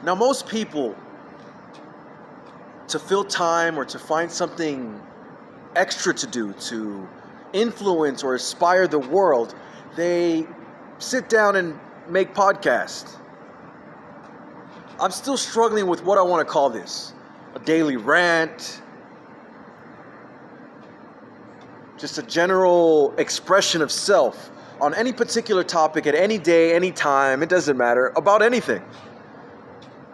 Now, most people, to fill time or to find something extra to do to influence or inspire the world, they sit down and make podcasts. I'm still struggling with what I want to call this. A daily rant, just a general expression of self on any particular topic at any day, any time, it doesn't matter, about anything.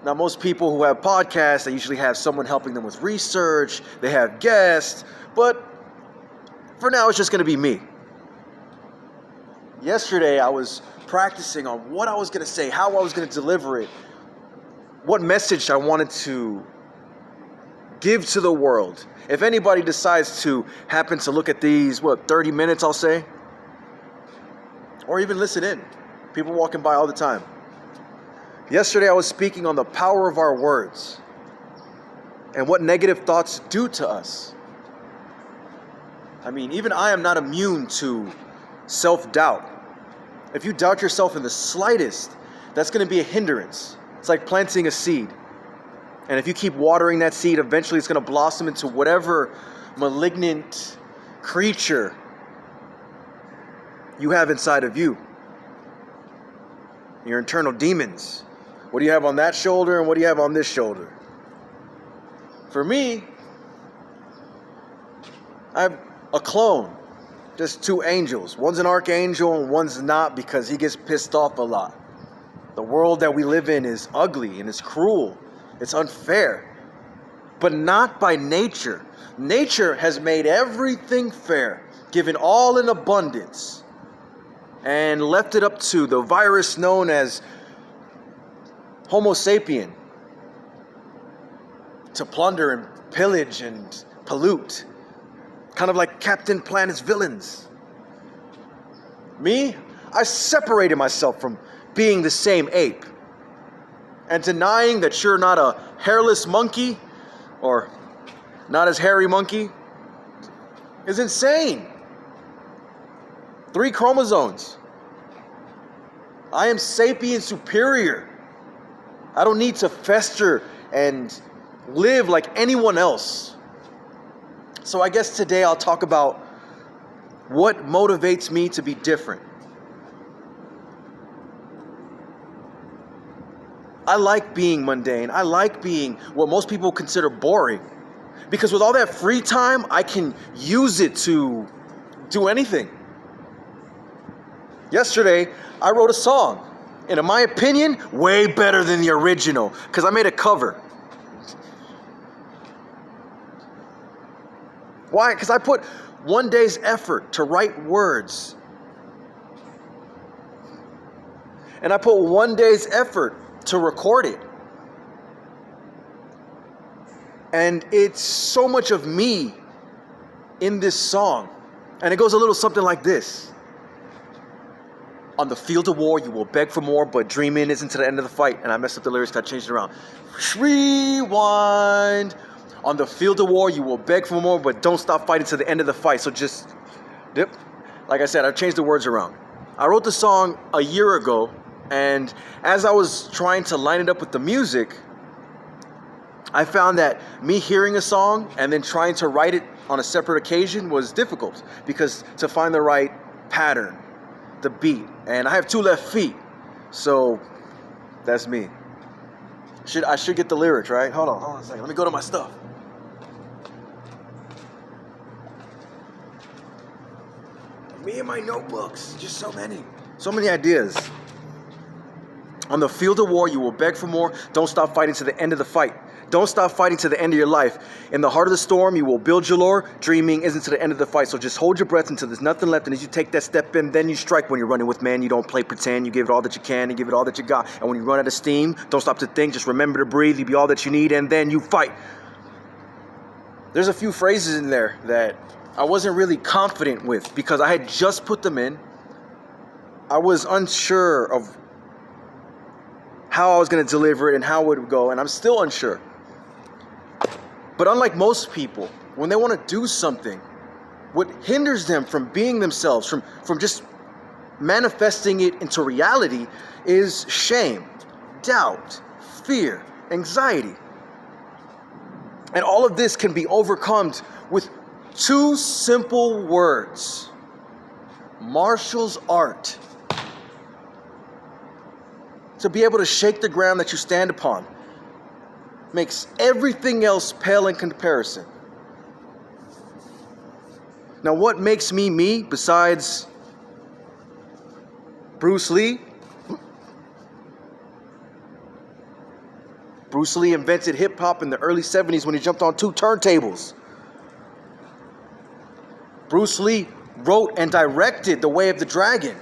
Now, most people who have podcasts, they usually have someone helping them with research, they have guests, but for now, it's just going to be me. Yesterday, I was practicing on what I was going to say, how I was going to deliver it, what message I wanted to give to the world. If anybody decides to happen to look at these, 30 minutes, I'll say, or even listen in. People walking by all the time. Yesterday, I was speaking on the power of our words and what negative thoughts do to us. I mean, even I am not immune to self-doubt. If you doubt yourself in the slightest, that's going to be a hindrance. It's like planting a seed. And if you keep watering that seed, eventually it's going to blossom into whatever malignant creature you have inside of you. Your internal demons. What do you have on that shoulder and what do you have on this shoulder? For me, I have a clone. Just two angels. One's an archangel and one's not because he gets pissed off a lot. The world that we live in is ugly and it's cruel. It's unfair. But not by nature. Nature has made everything fair, given all in abundance, and left it up to the virus known as Homo sapien to plunder and pillage and pollute. Kind of like Captain Planet's villains. Me, I separated myself from being the same ape. And denying that you're not a hairless monkey or not as hairy monkey is insane. 3 chromosomes. I am sapien superior. I don't need to fester and live like anyone else. So I guess today I'll talk about what motivates me to be different. I like being mundane. I like being what most people consider boring. Because with all that free time, I can use it to do anything. Yesterday, I wrote a song. And in my opinion, way better than the original. Because I made a cover. Why? Because I put one day's effort to write words. And I put one day's effort to record it. And it's so much of me in this song. And it goes a little something like this. On the field of war, you will beg for more, but dreaming isn't to the end of the fight. And I messed up the lyrics, I changed it around. Rewind. On the field of war, you will beg for more, but don't stop fighting to the end of the fight. So just dip. Like I said, I changed the words around. I wrote the song a year ago. And as I was trying to line it up with the music, I found that me hearing a song and then trying to write it on a separate occasion was difficult because to find the right pattern, the beat. And I have 2 left feet. So that's me. I should get the lyrics, right? Hold on a second. Let me go to my stuff. Me and my notebooks. Just so many ideas. On the field of war, you will beg for more. Don't stop fighting to the end of the fight. Don't stop fighting to the end of your life. In the heart of the storm, you will build your lore. Dreaming isn't to the end of the fight. So just hold your breath until there's nothing left. And as you take that step in, then you strike. When you're running with man, you don't play pretend. You give it all that you can and give it all that you got. And when you run out of steam, don't stop to think. Just remember to breathe. You be all that you need. And then you fight. There's a few phrases in there that I wasn't really confident with because I had just put them in. I was unsure of how I was going to deliver it and how it would go, and I'm still unsure. But unlike most people, when they want to do something, what hinders them from being themselves, from just manifesting it into reality, is shame, doubt, fear, anxiety. And all of this can be overcome with two simple words: martial art. To be able to shake the ground that you stand upon makes everything else pale in comparison. Now, what makes me me besides Bruce Lee? Bruce Lee invented hip-hop in the early 70s when he jumped on 2 turntables. Bruce Lee wrote and directed The Way of the Dragon.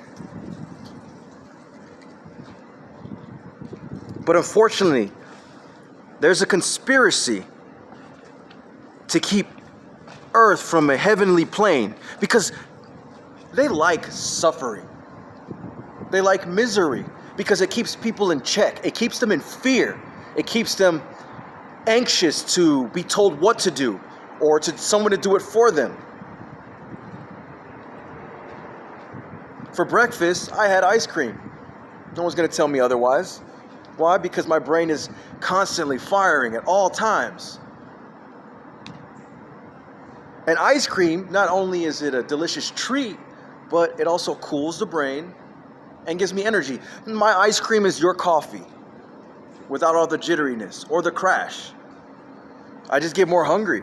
But unfortunately, there's a conspiracy to keep Earth from a heavenly plane because they like suffering. They like misery because it keeps people in check. It keeps them in fear. It keeps them anxious to be told what to do or to someone to do it for them. For breakfast, I had ice cream. No one's going to tell me otherwise. Why? Because my brain is constantly firing at all times. And ice cream, not only is it a delicious treat, but it also cools the brain and gives me energy. My ice cream is your coffee without all the jitteriness or the crash. I just get more hungry.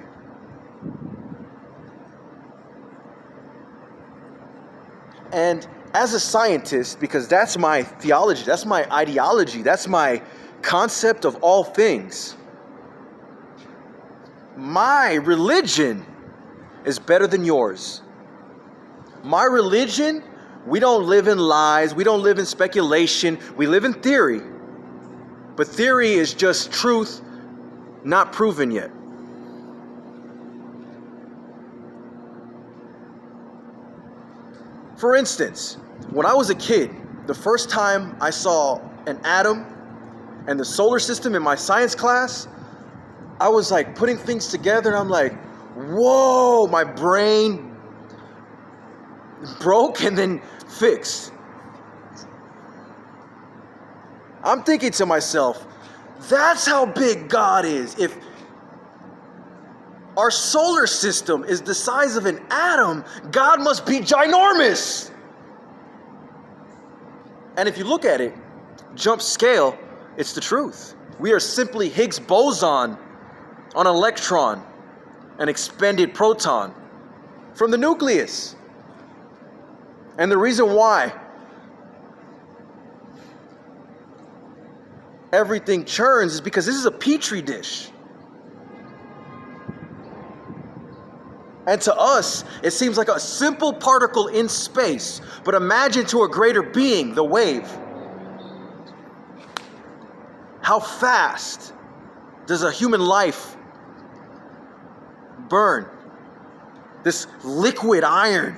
And as a scientist, because that's my theology, that's my ideology, that's my concept of all things, my religion is better than yours. My religion, we don't live in lies, we don't live in speculation, we live in theory. But theory is just truth not proven yet. For instance, when I was a kid, the first time I saw an atom and the solar system in my science class, I was like putting things together and I'm like, whoa, my brain broke and then fixed. I'm thinking to myself, that's how big God is. If our solar system is the size of an atom, God must be ginormous. And if you look at it, jump scale, it's the truth. We are simply Higgs boson on an electron, an expanded proton from the nucleus. And the reason why everything churns is because this is a petri dish. And to us, it seems like a simple particle in space. But imagine to a greater being, the wave. How fast does a human life burn? This liquid iron.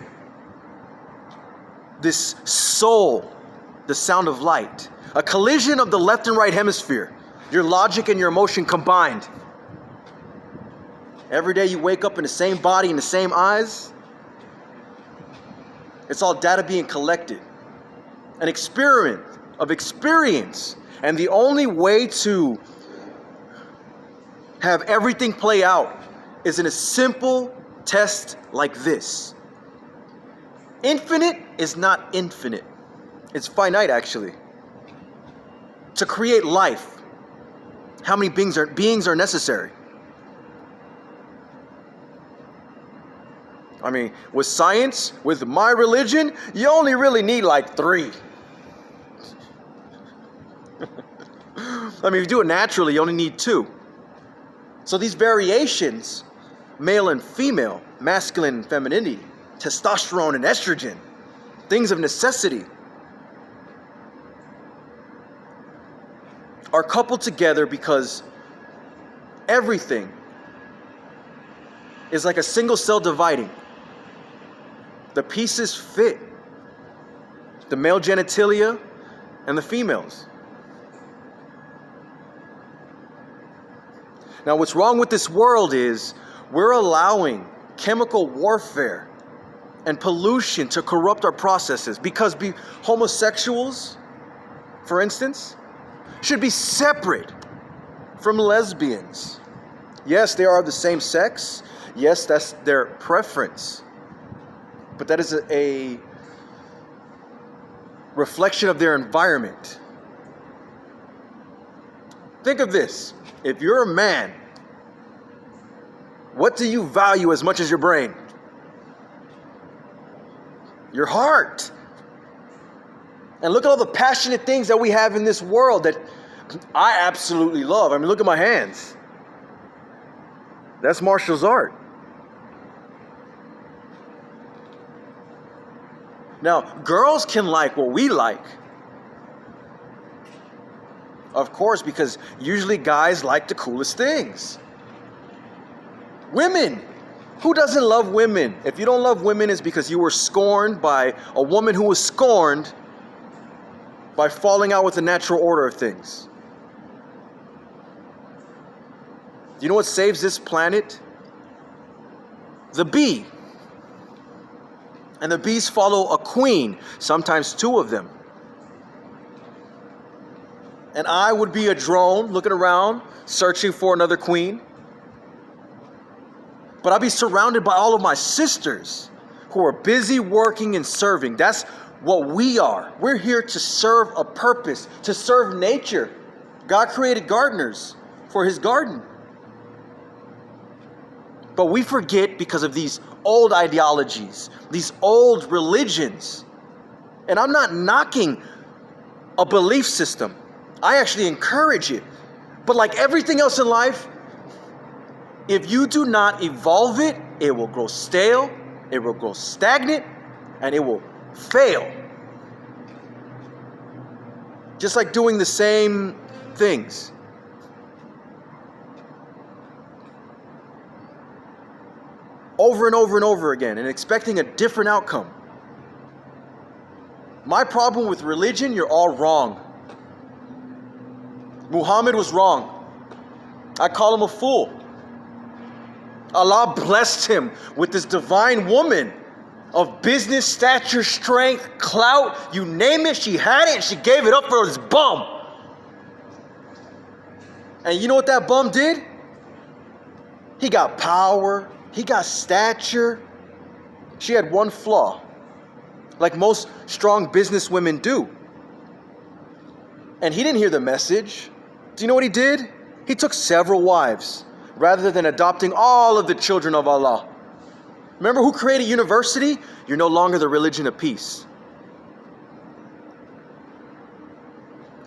This soul, the sound of light. A collision of the left and right hemisphere. Your logic and your emotion combined. Every day you wake up in the same body, in the same eyes. It's all data being collected. An experiment of experience. And the only way to have everything play out is in a simple test like this. Infinite is not infinite. It's finite, actually. To create life, how many beings are necessary? I mean, with science, with my religion, you only really need like 3. I mean, if you do it naturally, you only need 2. So these variations, male and female, masculine and femininity, testosterone and estrogen, things of necessity, are coupled together because everything is like a single cell dividing. The pieces fit the male genitalia and the females. Now, what's wrong with this world is we're allowing chemical warfare and pollution to corrupt our processes because homosexuals, for instance, should be separate from lesbians. Yes, they are of the same sex. Yes, that's their preference. But that is a reflection of their environment. Think of this. If you're a man, what do you value as much as your brain? Your heart. And look at all the passionate things that we have in this world that I absolutely love. I mean, look at my hands. That's martial art. Now, girls can like what we like. Of course, because usually guys like the coolest things. Women. Who doesn't love women? If you don't love women, it's because you were scorned by a woman who was scorned by falling out with the natural order of things. Do you know what saves this planet? The bee. And the bees follow a queen, sometimes two of them. And I would be a drone looking around, searching for another queen. But I'd be surrounded by all of my sisters who are busy working and serving. That's what we are. We're here to serve a purpose, to serve nature. God created gardeners for his garden. But we forget because of these old ideologies, these old religions. And I'm not knocking a belief system. I actually encourage it. But like everything else in life, if you do not evolve it, it will grow stale, it will grow stagnant, and it will fail. Just like doing the same things. Over and over and over again and expecting a different outcome. My problem with religion, you're all wrong. Muhammad was wrong. I call him a fool. Allah blessed him with this divine woman of business, stature, strength, clout, you name it, she had it and she gave it up for this bum. And you know what that bum did? He got power, he got stature. She had one flaw, like most strong business women do. And he didn't hear the message. Do you know what he did? He took several wives rather than adopting all of the children of Allah. Remember who created university? You're no longer the religion of peace.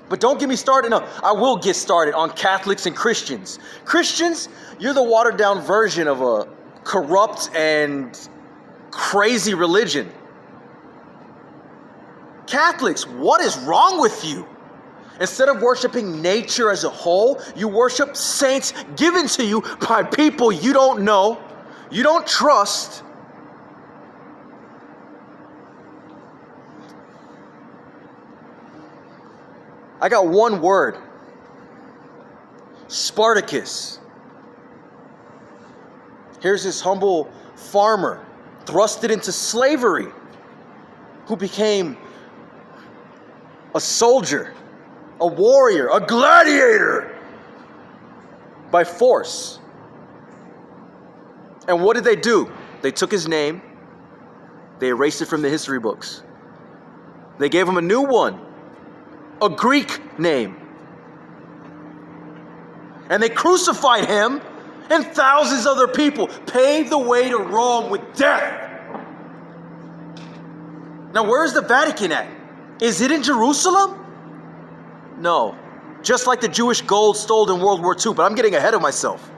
But don't get me started. No, I will get started on Catholics and Christians. Christians, you're the watered down version of a corrupt and crazy religion. Catholics, what is wrong with you? Instead of worshiping nature as a whole, you worship saints given to you by people you don't know, you don't trust. I got one word. Spartacus. Here's this humble farmer thrusted into slavery who became a soldier, a warrior, a gladiator by force. And what did they do? They took his name, they erased it from the history books. They gave him a new one, a Greek name. And they crucified him and thousands of other people, paved the way to Rome with death. Now, where's the Vatican at? Is it in Jerusalem? No. Just like the Jewish gold stolen in World War II, but I'm getting ahead of myself.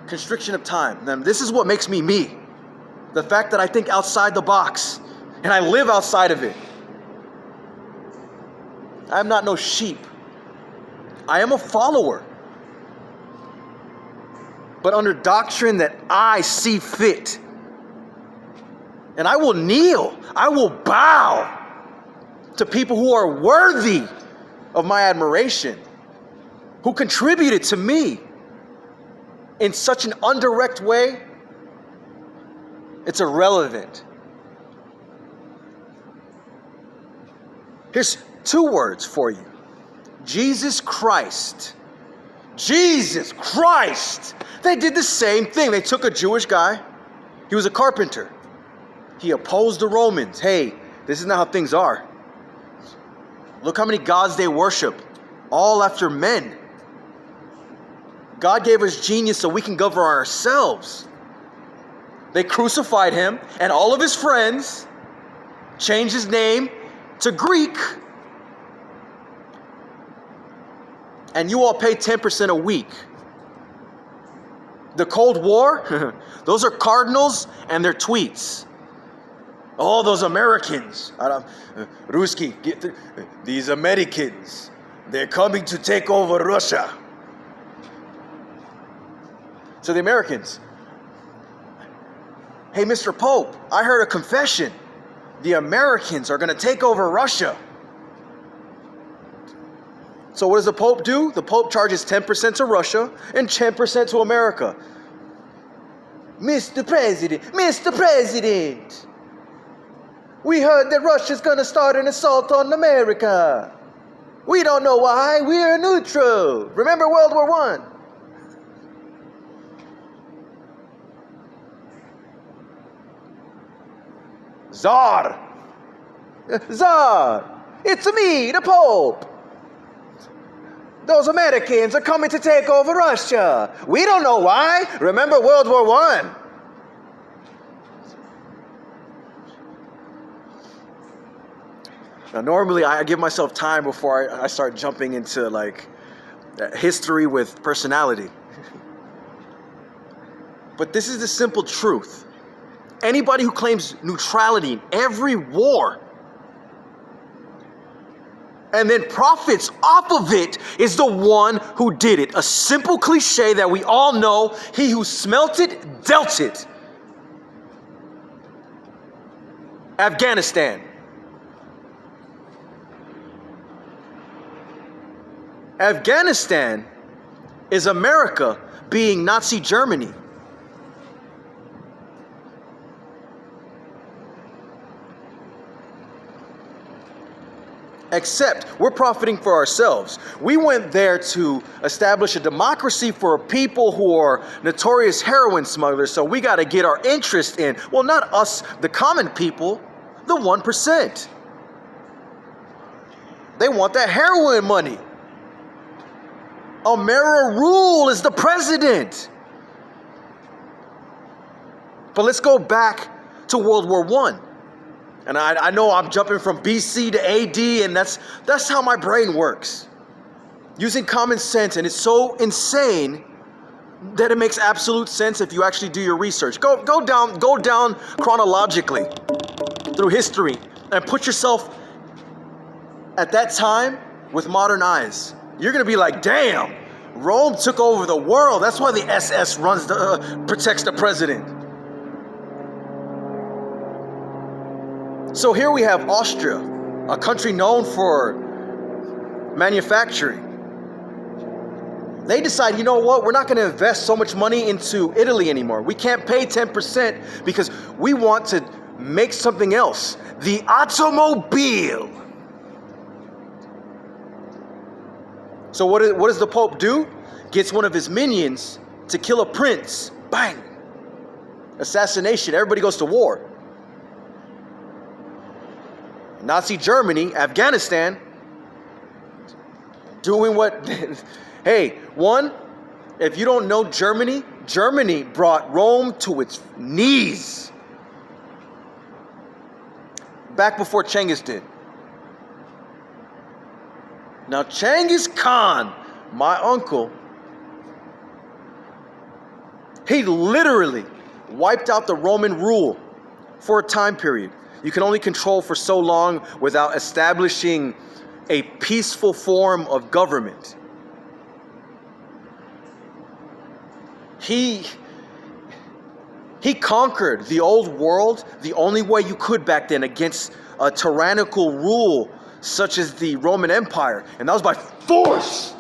Constriction of time. Now, this is what makes me me. The fact that I think outside the box and I live outside of it. I am not no sheep. I am a follower. But under doctrine that I see fit. And I will kneel. I will bow to people who are worthy of my admiration, who contributed to me in such an indirect way, it's irrelevant. Here's two words for you. Jesus Christ Jesus Christ. They did the same thing. They took a Jewish guy. He was a carpenter. He opposed the Romans. Hey, this is not how things are. Look how many gods they worship. All after men. God gave us genius so we can govern ourselves. They crucified him and all of his friends, changed his name to Greek. And you all pay 10% a week. The Cold War, those are cardinals and their tweets. Oh, those Americans. Ruski, these Americans, they're coming to take over Russia. So the Americans, hey, Mr. Pope, I heard a confession. The Americans are going to take over Russia. So what does the Pope do? The Pope charges 10% to Russia and 10% to America. Mr. President, we heard that Russia's going to start an assault on America. We don't know why. We are neutral. Remember World War I? Tsar, it's me, the Pope. Those Americans are coming to take over Russia. We don't know why. Remember World War I? Now, normally I give myself time before I start jumping into like history with personality. But this is the simple truth. Anybody who claims neutrality in every war and then profits off of it is the one who did it. A simple cliche that we all know. He who smelt it, dealt it. Afghanistan. Afghanistan is America being Nazi Germany. Except we're profiting for ourselves. We went there to establish a democracy for people who are notorious heroin smugglers, so we got to get our interest in, well, not us, the common people, the 1%. They want that heroin money. Amera Rule is the president. But let's go back to World War I. And I know I'm jumping from BC to AD, and that's how my brain works. Using common sense, and it's so insane that it makes absolute sense if you actually do your research. Go down chronologically through history and put yourself at that time with modern eyes. You're gonna be like, damn, Rome took over the world. That's why the SS protects the president. So here we have Austria, a country known for manufacturing. They decide, you know what, we're not going to invest so much money into Italy anymore. We can't pay 10% because we want to make something else. The automobile. So what does the Pope do? Gets one of his minions to kill a prince. Bang. Assassination. Everybody goes to war. Nazi Germany, Afghanistan, doing what? Hey, one, if you don't know Germany, Germany brought Rome to its knees. Back before Genghis did. Now, Genghis Khan, my uncle, he literally wiped out the Roman rule for a time period. You can only control for so long without establishing a peaceful form of government. He conquered the old world the only way you could back then against a tyrannical rule such as the Roman Empire, and that was by force.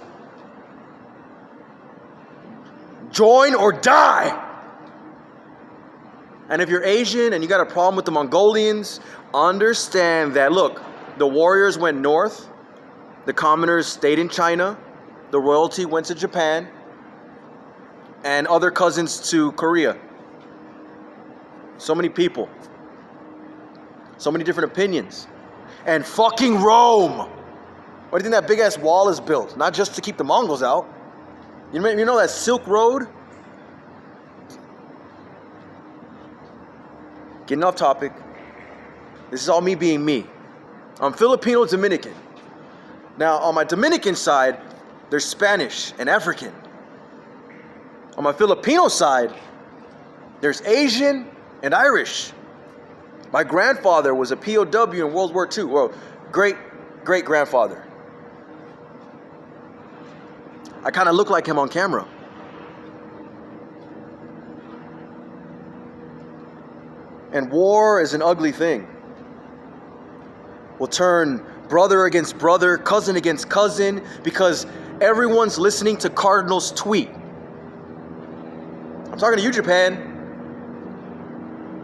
Join or die. And if you're Asian and you got a problem with the Mongolians, understand that, look, the warriors went north, the commoners stayed in China, The royalty went to Japan and other cousins to Korea. So many people. So many different opinions. And fucking Rome. Why do you think that big ass wall is built? Not just to keep the Mongols out. You know that Silk Road? Getting off topic. This is all me being me. I'm Filipino Dominican. Now, on my Dominican side, there's Spanish and African. On my Filipino side, there's Asian and Irish. My grandfather was a POW in World War II. Well, great-grandfather. I kind of look like him on camera. And war is an ugly thing. We'll turn brother against brother, cousin against cousin, because everyone's listening to Cardinals tweet. I'm talking to you, Japan.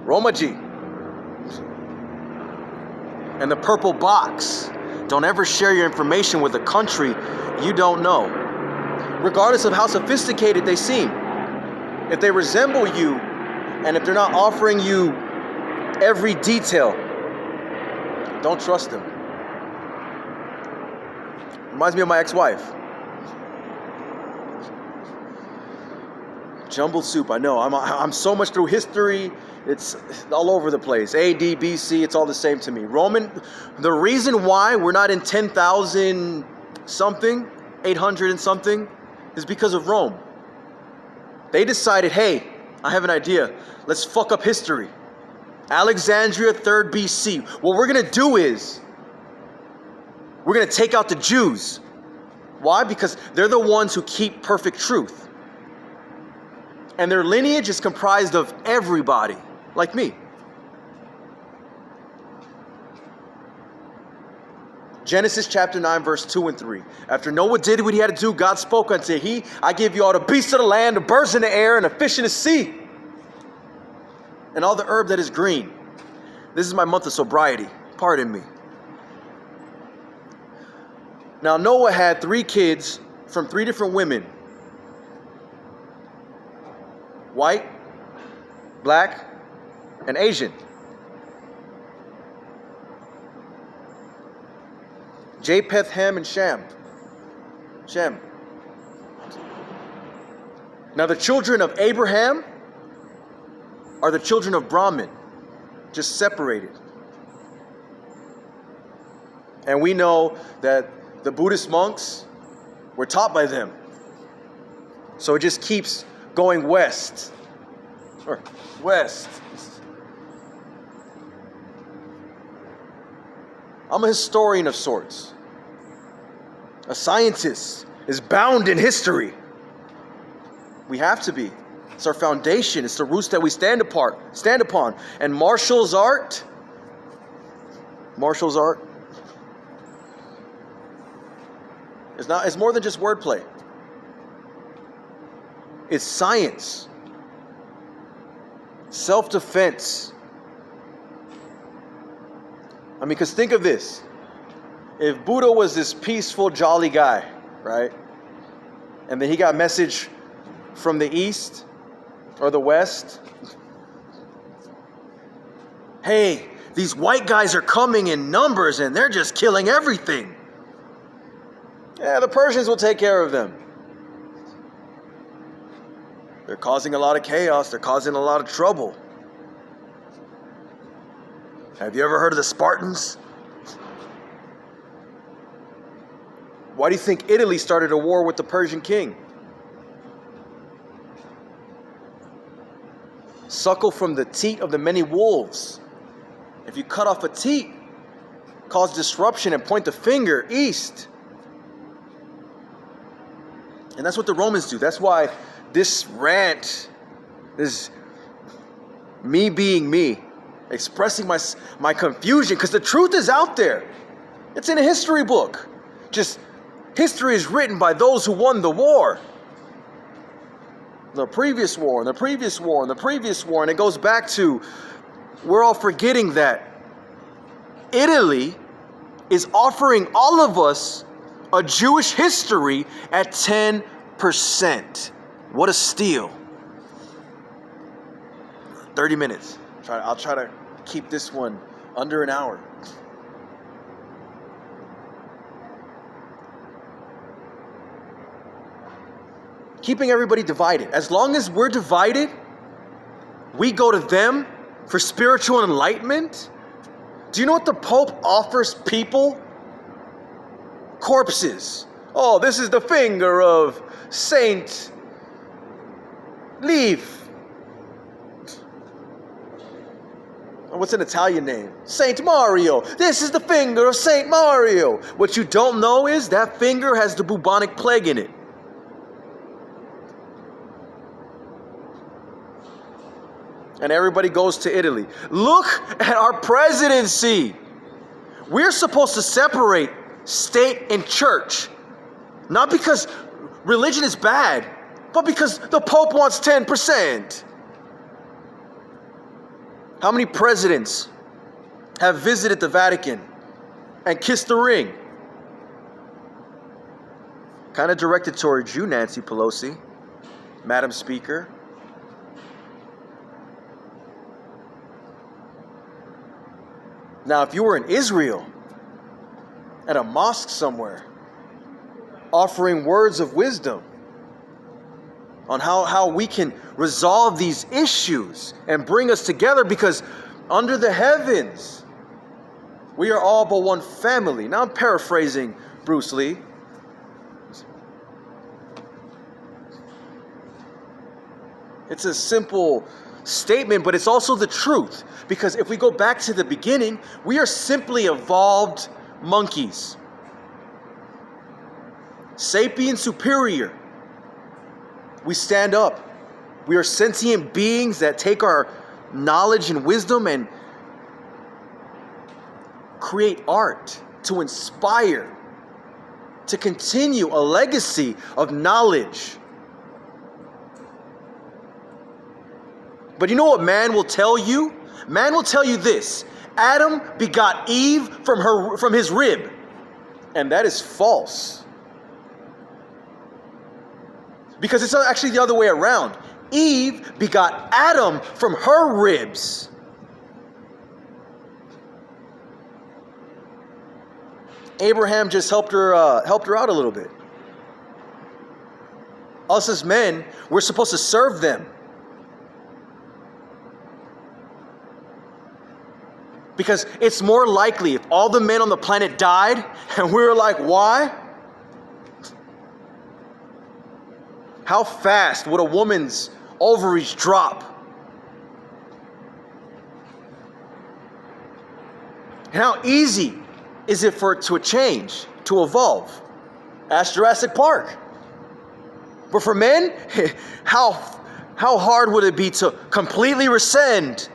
Romaji. And the purple box. Don't ever share your information with a country you don't know. Regardless of how sophisticated they seem. If they resemble you, and if they're not offering you every detail, don't trust them. Reminds me of my ex-wife. Jumbled soup, I know. I'm so much through history. It's all over the place. AD, BC, it's all the same to me. Roman, the reason why we're not in 10,000 something, 800 and something, is because of Rome. They decided, hey, I have an idea. Let's fuck up history. Alexandria, 3rd BC. What we're going to do is, we're going to take out the Jews. Why? Because they're the ones who keep perfect truth. And their lineage is comprised of everybody, like me. Genesis chapter 9, verse 2 and 3. After Noah did what he had to do, God spoke unto him, I give you all the beasts of the land, the birds in the air, and the fish in the sea, and all the herb that is green. This is my month of sobriety. Pardon me. Now Noah had 3 kids from 3 different women. White, black, and Asian. Japheth, Ham, and Shem. Now the children of Abraham are the children of Brahman, just separated. And we know that the Buddhist monks were taught by them. So it just keeps going west. Or west. I'm a historian of sorts. A scientist is bound in history. We have to be. It's our foundation. It's the roots that we stand upon. And martial art. It's more than just wordplay. It's science. Self-defense. I mean, because think of this. If Buddha was this peaceful, jolly guy, right? And then he got a message from the east or the west. Hey, these white guys are coming in numbers and they're just killing everything. Yeah, the Persians will take care of them. They're causing a lot of chaos. They're causing a lot of trouble. Have you ever heard of the Spartans? Why do you think Italy started a war with the Persian king? Suckle from the teat of the many wolves. If you cut off a teat, cause disruption and point the finger east. And that's what the Romans do. That's why this rant is me being me, expressing my confusion, because the truth is out there. It's in a history book. Just history is written by those who won the war. The previous war, and the previous war, and the previous war. And it goes back to, we're all forgetting that Italy is offering all of us a Jewish history at 10%. What a steal. 30 minutes. I'll try to keep this one under an hour. Keeping everybody divided. As long as we're divided, we go to them for spiritual enlightenment. Do you know what the Pope offers people? Corpses. Oh, this is the finger of Saint Leaf. What's an Italian name? Saint Mario. This is the finger of Saint Mario. What you don't know is that finger has the bubonic plague in it. And everybody goes to Italy. Look at our presidency. We're supposed to separate state and church. Not because religion is bad, but because the Pope wants 10%. How many presidents have visited the Vatican and kissed the ring? Kind of directed towards you, Nancy Pelosi, Madam Speaker. Now, if you were in Israel, at a mosque somewhere, offering words of wisdom on how we can resolve these issues and bring us together, because under the heavens, we are all but one family. Now, I'm paraphrasing Bruce Lee. It's a simple statement, but it's also the truth. Because if we go back to the beginning, we are simply evolved monkeys. Sapien superior. We stand up. We are sentient beings that take our knowledge and wisdom and create art to inspire, to continue a legacy of knowledge. But you know what man will tell you? Man will tell you this: Adam begot Eve from his rib. And that is false. Because it's actually the other way around. Eve begot Adam from her ribs. Abraham just helped her out a little bit. Us as men, we're supposed to serve them. Because it's more likely if all the men on the planet died and we were like, why? How fast would a woman's ovaries drop? And how easy is it for it to change, to evolve? Ask Jurassic Park. But for men, how hard would it be to completely rescind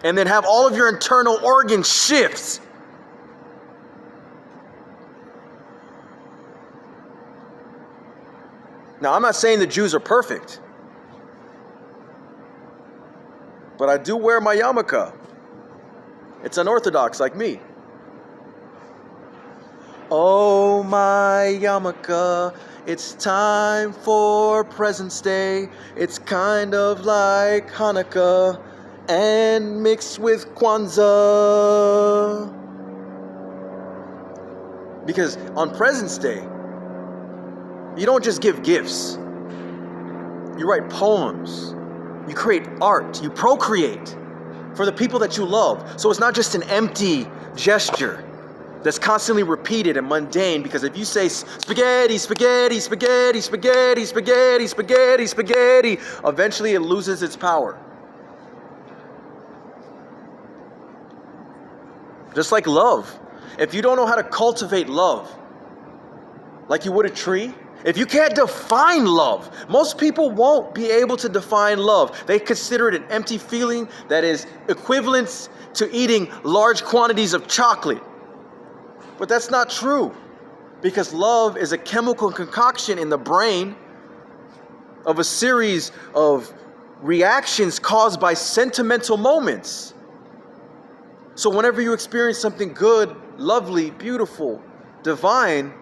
and then have all of your internal organs shift? Now, I'm not saying the Jews are perfect, but I do wear my yarmulke. It's unorthodox like me. Oh, my yarmulke, it's time for President's Day. It's kind of like Hanukkah and mixed with Kwanzaa. Because on President's Day, you don't just give gifts. You write poems. You create art. You procreate for the people that you love. So it's not just an empty gesture that's constantly repeated and mundane, because if you say spaghetti, spaghetti, spaghetti, spaghetti, spaghetti, spaghetti, spaghetti, eventually it loses its power. Just like love. If you don't know how to cultivate love, like you would a tree, if you can't define love, most people won't be able to define love. They consider it an empty feeling that is equivalent to eating large quantities of chocolate. But that's not true, because love is a chemical concoction in the brain of a series of reactions caused by sentimental moments. So whenever you experience something good, lovely, beautiful, divine,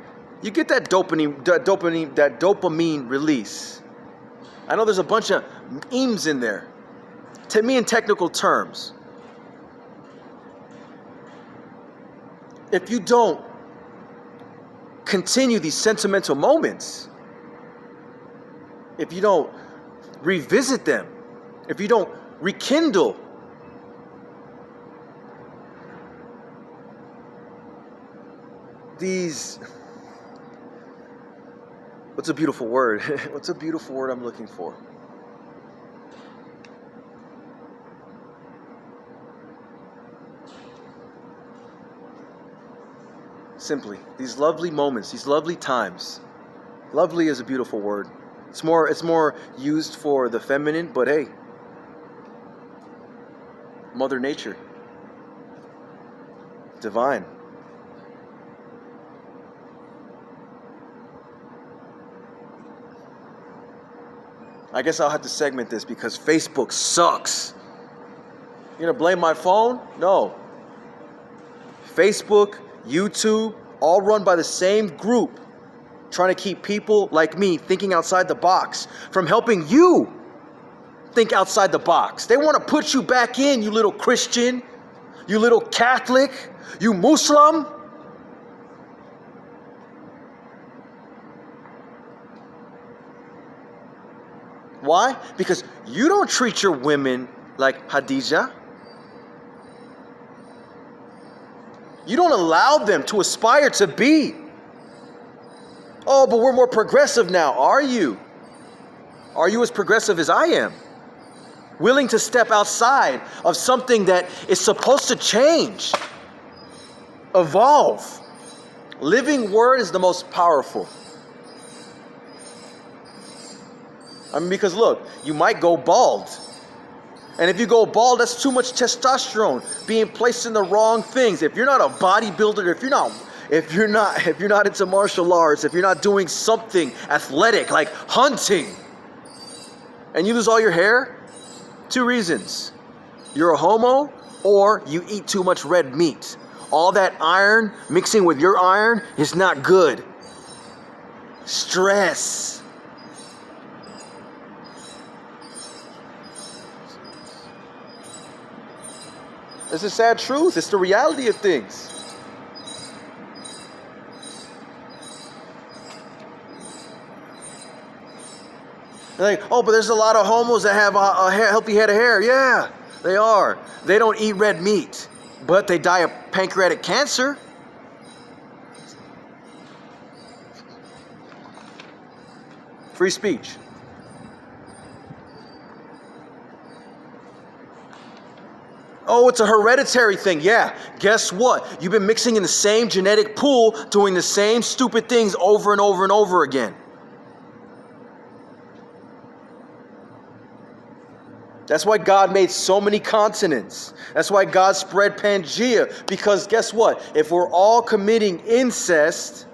you get that dopamine release. I know there's a bunch of memes in there. To me, in technical terms, if you don't continue these sentimental moments, if you don't revisit them, if you don't rekindle these, what's a beautiful word? What's a beautiful word I'm looking for? Simply, these lovely moments, these lovely times. Lovely is a beautiful word. It's more used for the feminine, but hey, Mother Nature, divine. I guess I'll have to segment this because Facebook sucks. You gonna blame my phone? No. Facebook, YouTube, all run by the same group, trying to keep people like me thinking outside the box from helping you think outside the box. They want to put you back in, you little Christian, you little Catholic, you Muslim. Why? Because you don't treat your women like Hadijah. You don't allow them to aspire to be. Oh, but we're more progressive now. Are you? Are you as progressive as I am? Willing to step outside of something that is supposed to change, evolve. Living word is the most powerful. I mean, because look, you might go bald. And if you go bald, that's too much testosterone being placed in the wrong things. If you're not a bodybuilder, if you're not into martial arts, if you're not doing something athletic like hunting, and you lose all your hair, 2 reasons. You're a homo or you eat too much red meat. All that iron mixing with your iron is not good. Stress. It's a sad truth. It's the reality of things. Like, oh, but there's a lot of homos that have a healthy head of hair. Yeah, they are. They don't eat red meat, but they die of pancreatic cancer. Free speech. Oh, it's a hereditary thing. Yeah, guess what? You've been mixing in the same genetic pool, doing the same stupid things over and over and over again. That's why God made so many continents. That's why God spread Pangea. Because guess what? If we're all committing incest,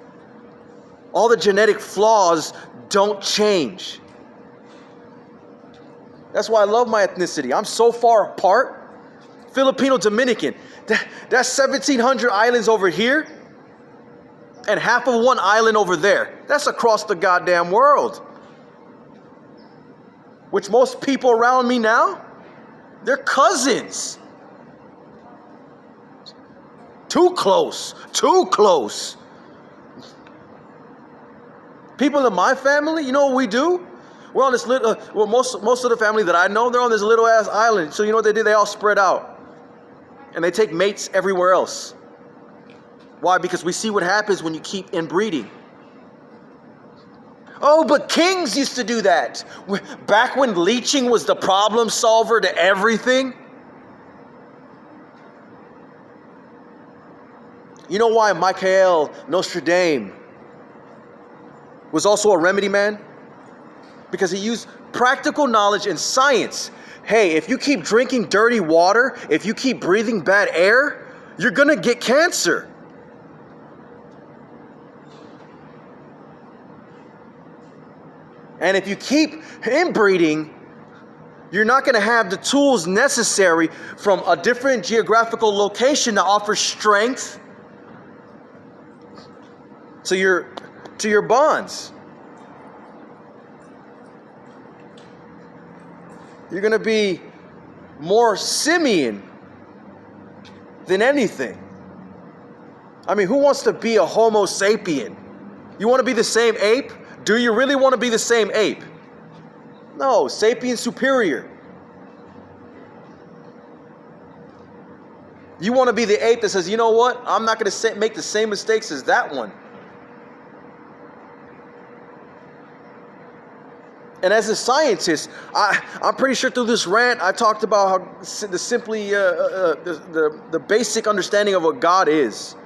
all the genetic flaws don't change. That's why I love my ethnicity. I'm so far apart. Filipino Dominican. That's 1,700 islands over here. And half of one island over there. That's across the goddamn world. Which most people around me now, they're cousins. Too close. Too close. People in my family, you know what we do? We're on this little, most of the family that I know, they're on this little ass island. So you know what they do? They all spread out. And they take mates everywhere else. Why? Because we see what happens when you keep inbreeding. Oh, but kings used to do that. Back when leeching was the problem solver to everything. You know why Michael Nostradame was also a remedy man? Because he used practical knowledge and science. Hey, if you keep drinking dirty water, if you keep breathing bad air, you're going to get cancer. And if you keep inbreeding, you're not going to have the tools necessary from a different geographical location to offer strength. So you're to your bonds. You're going to be more simian than anything. I mean, who wants to be a Homo sapien? You want to be the same ape? Do you really want to be the same ape? No, sapien superior. You want to be the ape that says, you know what? I'm not going to make the same mistakes as that one. And as a scientist, I'm pretty sure through this rant, I talked about how the basic understanding of what God is.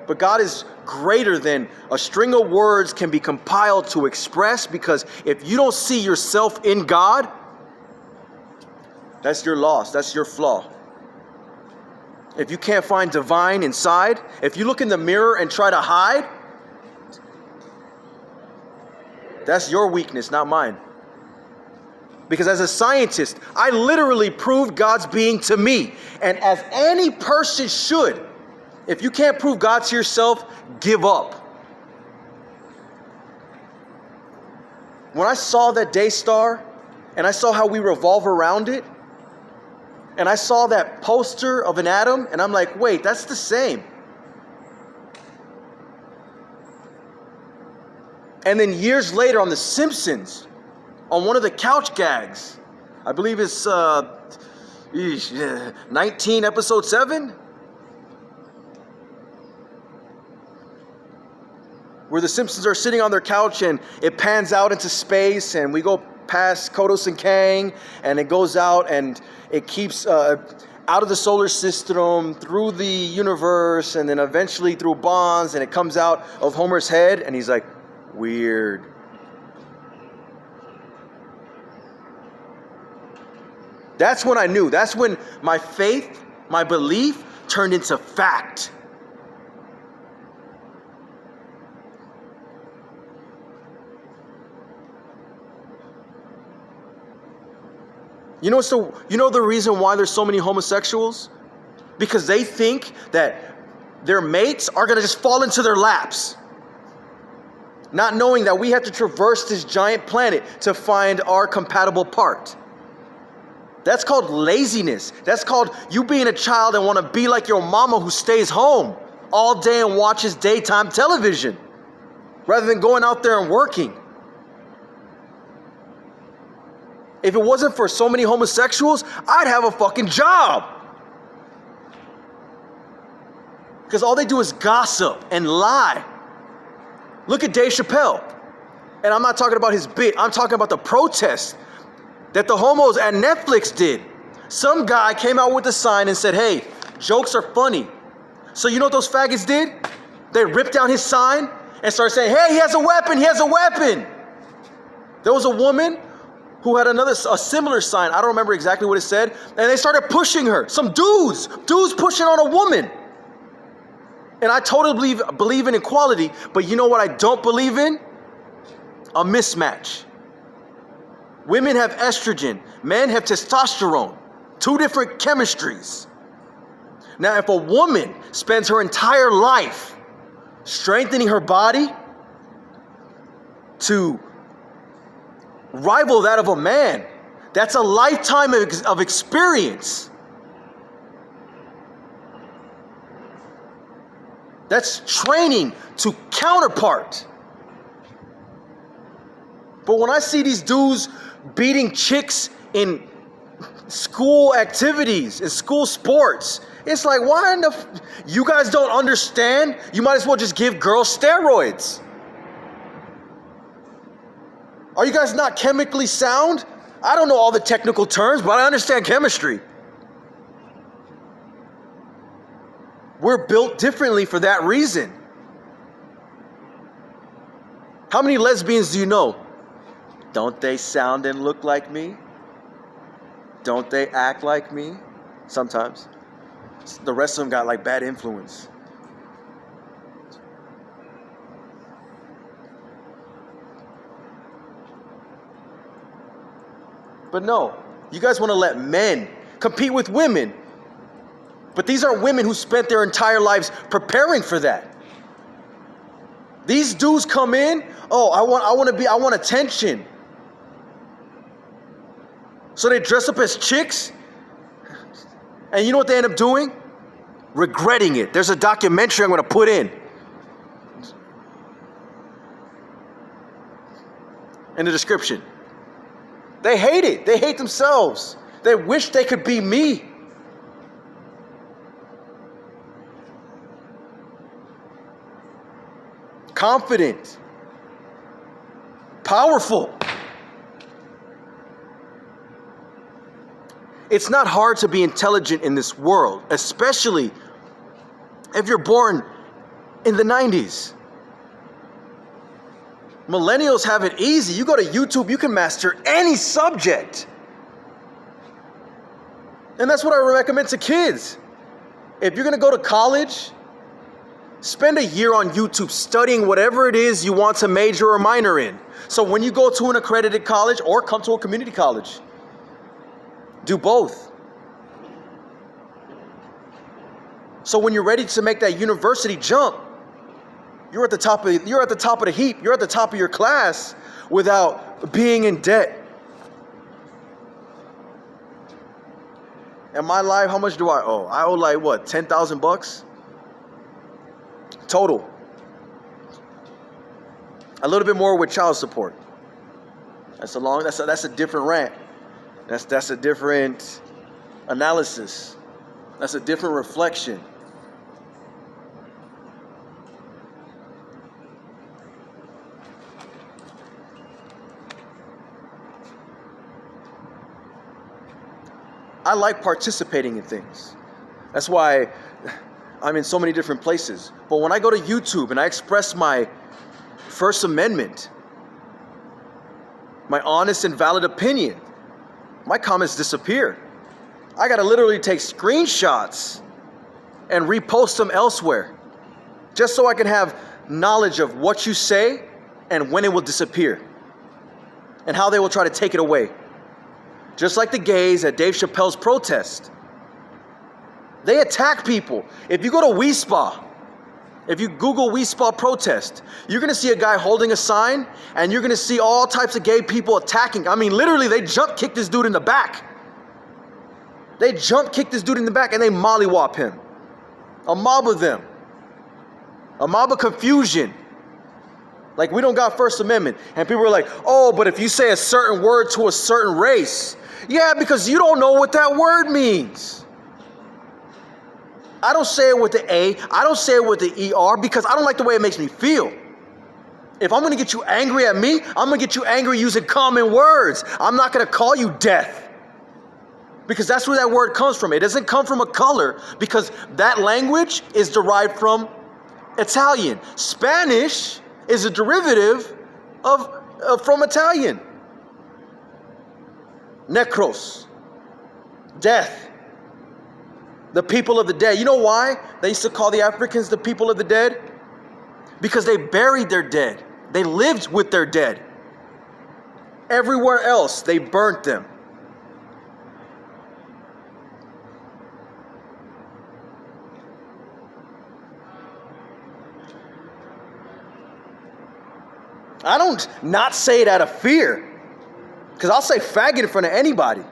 But God is greater than a string of words can be compiled to express, because if you don't see yourself in God, that's your loss, that's your flaw. If you can't find divine inside, if you look in the mirror and try to hide, that's your weakness, not mine. Because as a scientist, I literally proved God's being to me. And as any person should, if you can't prove God to yourself, give up. When I saw that day star, and I saw how we revolve around it, and I saw that poster of an atom, and I'm like, wait, that's the same. And then years later on The Simpsons, on one of the couch gags, I believe it's 19 episode 7, where the Simpsons are sitting on their couch and it pans out into space, and we go past Kodos and Kang, and it goes out and it keeps out of the solar system, through the universe, and then eventually through bonds, and it comes out of Homer's head, and he's like, weird. That's when I knew. That's when my faith, my belief turned into fact. You know the reason why there's so many homosexuals? Because they think that their mates are going to just fall into their laps. Not knowing that we have to traverse this giant planet to find our compatible part. That's called laziness. That's called you being a child and want to be like your mama who stays home all day and watches daytime television rather than going out there and working. If it wasn't for so many homosexuals, I'd have a fucking job. Because all they do is gossip and lie. Look at Dave Chappelle. And I'm not talking about his bit. I'm talking about the protest that the homos at Netflix did. Some guy came out with a sign and said, hey, jokes are funny. So you know what those faggots did? They ripped down his sign and started saying, hey, he has a weapon, he has a weapon. There was a woman who had a similar sign. I don't remember exactly what it said. And they started pushing her. Some dudes pushing on a woman. And I totally believe in equality, but you know what I don't believe in? A mismatch. Women have estrogen, men have testosterone. Two different chemistries. Now, if a woman spends her entire life strengthening her body to rival that of a man, that's a lifetime of experience. That's training to counterpart. But when I see these dudes beating chicks in school activities, in school sports, it's like, why in the you guys don't understand? You might as well just give girls steroids. Are you guys not chemically sound? I don't know all the technical terms, but I understand chemistry. We're built differently for that reason. How many lesbians do you know? Don't they sound and look like me? Don't they act like me? Sometimes. The rest of them got like bad influence. But no, you guys want to let men compete with women. But these are women who spent their entire lives preparing for that. These dudes come in, oh, I want attention. So they dress up as chicks, and you know what they end up doing? Regretting it. There's a documentary I'm going to put in the description. They hate it. They hate themselves. They wish they could be me. Confident. Powerful. It's not hard to be intelligent in this world, especially if you're born in the 90s. Millennials have it easy. You go to YouTube, you can master any subject. And that's what I recommend to kids. If you're going to go to college, spend a year on YouTube studying whatever it is you want to major or minor in. So when you go to an accredited college or come to a community college, do both. So when you're ready to make that university jump, you're at the top of the heap. You're at the top of your class without being in debt. In my life, how much do I owe? I owe like what, $10,000 total. A little bit more with child support. That's a different rant. That's a different analysis. That's a different reflection. I like participating in things. That's why I'm in so many different places. But when I go to YouTube and I express my First Amendment, my honest and valid opinion, my comments disappear. I gotta literally take screenshots and repost them elsewhere, just so I can have knowledge of what you say and when it will disappear and how they will try to take it away. Just like the gays at Dave Chappelle's protest. They attack people. If you go to WeSpa, if you Google WeSpa protest, you're gonna see a guy holding a sign and you're gonna see all types of gay people attacking. I mean, literally, they jump kick this dude in the back. They jump kick this dude in the back and they mollywop him. A mob of them. A mob of confusion. Like, we don't got First Amendment. And people are like, oh, but if you say a certain word to a certain race. Yeah, because you don't know what that word means. I don't say it with the A. I don't say it with the ER because I don't like the way it makes me feel. If I'm going to get you angry at me, I'm going to get you angry using common words. I'm not going to call you death. Because that's where that word comes from. It doesn't come from a color because that language is derived from Italian. Spanish is a derivative from Italian. Necros, death, the people of the dead. You know why they used to call the Africans the people of the dead? Because they buried their dead. They lived with their dead. Everywhere else, they burnt them. I don't not say it out of fear. Because I'll say faggot in front of anybody.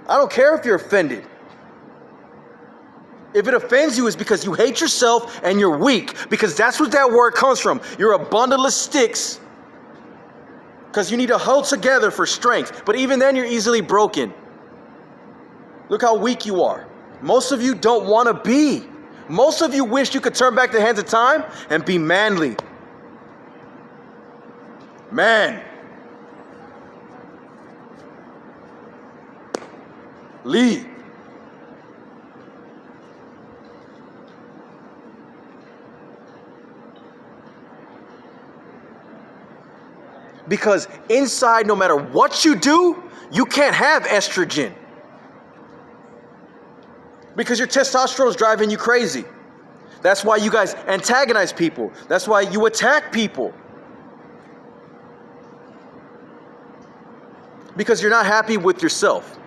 I don't care if you're offended. If it offends you, it's because you hate yourself and you're weak. Because that's what that word comes from. You're a bundle of sticks. Because you need to hold together for strength. But even then, you're easily broken. Look how weak you are. Most of you don't want to be. Most of you wish you could turn back the hands of time and be manly. Man. Lead. Because inside, no matter what you do, you can't have estrogen. Because your testosterone is driving you crazy. That's why you guys antagonize people. That's why you attack people. Because you're not happy with yourself.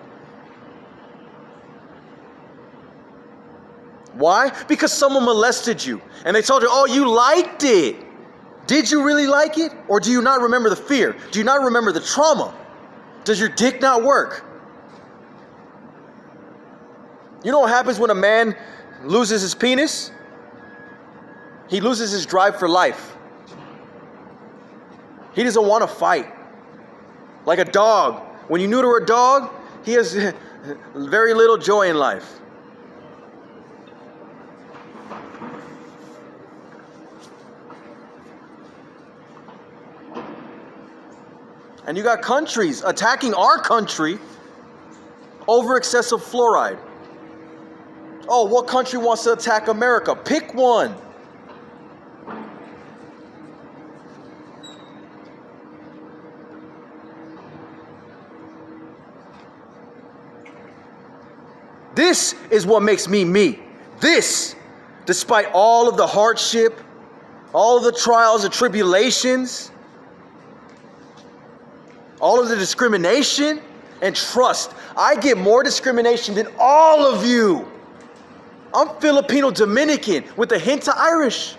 Why? Because someone molested you and they told you, oh, you liked it. Did you really like it? Or do you not remember the fear? Do you not remember the trauma? Does your dick not work? You know what happens when a man loses his penis? He loses his drive for life. He doesn't want to fight. Like a dog. When you neuter a dog, he has very little joy in life. And you got countries attacking our country over excessive fluoride. Oh, what country wants to attack America? Pick one. This is what makes me me. This, despite all of the hardship, all of the trials and tribulations, all of the discrimination, and trust. I get more discrimination than all of you. I'm Filipino Dominican with a hint of Irish.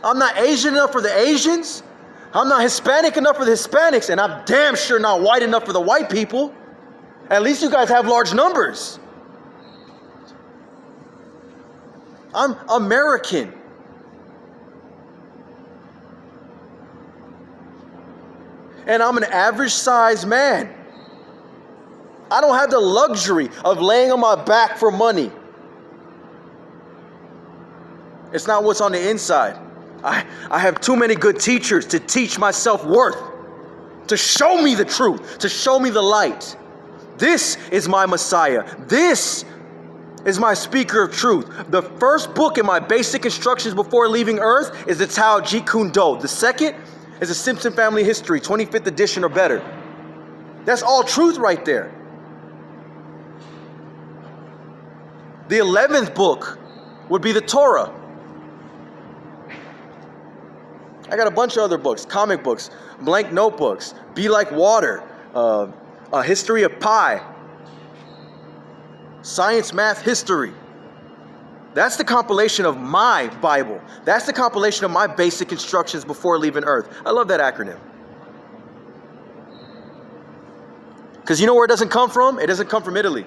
I'm not Asian enough for the Asians. I'm not Hispanic enough for the Hispanics. And I'm damn sure not white enough for the white people. At least you guys have large numbers. I'm American. And I'm an average sized man. I don't have the luxury of laying on my back for money. It's not what's on the inside. I have too many good teachers to teach my self-worth, to show me the truth, to show me the light. This is my Messiah. This is my speaker of truth. The first book in my basic instructions before leaving Earth is the Tao Jeet Kune Do. The second is the Simpson Family History, 25th edition or better. That's all truth right there. The 11th book would be the Torah. I got a bunch of other books, comic books, blank notebooks, Be Like Water, A History of Pi, Science, Math, History. That's the compilation of my Bible. That's the compilation of my basic instructions before leaving Earth. I love that acronym. Because you know where it doesn't come from? It doesn't come from Italy.